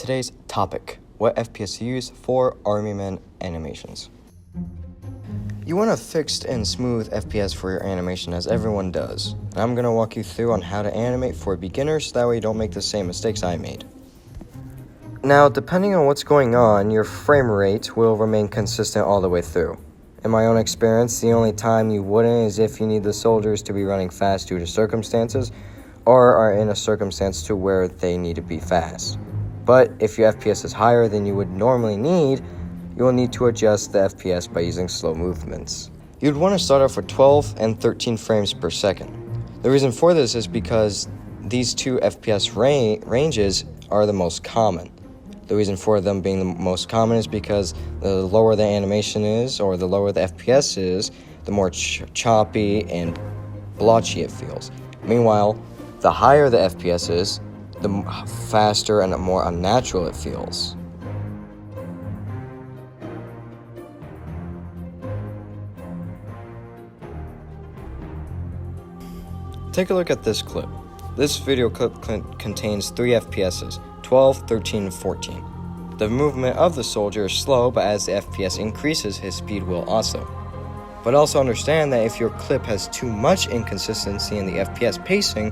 Today's topic, what FPS to use for Army Men animations. You want a fixed and smooth FPS for your animation, as everyone does. And I'm going to walk you through on how to animate for beginners so that way you don't make the same mistakes I made. Now, depending on what's going on, your frame rate will remain consistent all the way through. In my own experience, the only time you wouldn't is if you need the soldiers to be running fast due to circumstances, or are in a circumstance to where they need to be fast. But if your FPS is higher than you would normally need, you will need to adjust the FPS by using slow movements. You'd want to start off with 12 and 13 frames per second. The reason for this is because these two FPS ranges are the most common. The reason for them being the most common is because the lower the animation is, or the lower the FPS is, the more choppy and blotchy it feels. Meanwhile, the higher the FPS is, the faster and more unnatural it feels. Take a look at this clip. This video clip contains 3 FPSs, 12, 13, and 14. The movement of the soldier is slow, but as the FPS increases, his speed will also. But also understand that if your clip has too much inconsistency in the FPS pacing,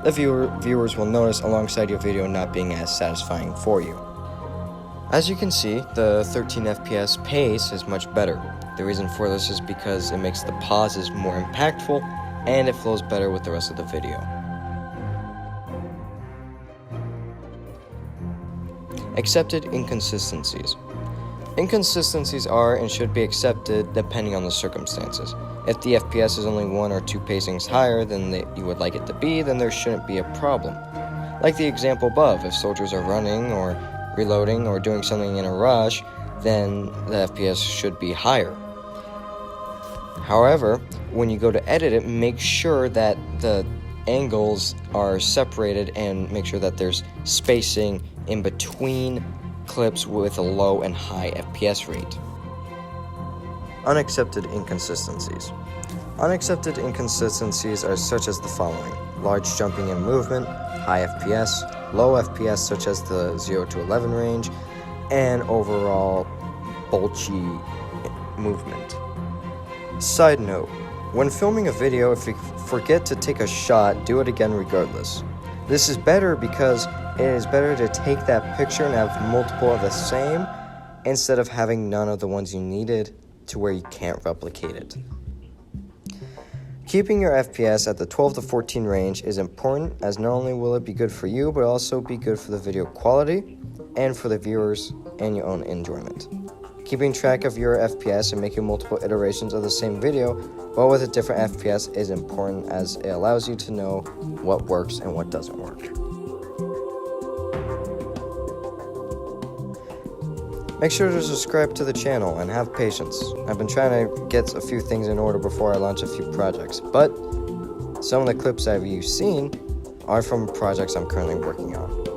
the viewers will notice alongside your video not being as satisfying for you. As you can see, the 13 FPS pace is much better. The reason for this is because it makes the pauses more impactful and it flows better with the rest of the video. Accepted inconsistencies. Inconsistencies are and should be accepted depending on the circumstances. If the FPS is only 1 or 2 pacings higher than you would like it to be, then there shouldn't be a problem. Like the example above, if soldiers are running or reloading or doing something in a rush, then the FPS should be higher. However, when you go to edit it, make sure that the angles are separated and make sure that there's spacing in between clips with a low and high FPS rate. Unaccepted inconsistencies. Unaccepted inconsistencies are such as the following: large jumping in movement, high FPS, low FPS such as the 0 to 11 range, and overall bulgy movement. Side note, when filming a video, if you forget to take a shot, do it again regardless. This is better because it is better to take that picture and have multiple of the same instead of having none of the ones you needed to where you can't replicate it. Keeping your FPS at the 12 to 14 range is important, as not only will it be good for you, but also be good for the video quality and for the viewers and your own enjoyment. Keeping track of your FPS and making multiple iterations of the same video, but with a different FPS, is important as it allows you to know what works and what doesn't work. Make sure to subscribe to the channel and have patience. I've been trying to get a few things in order before I launch a few projects, but some of the clips you've seen are from projects I'm currently working on.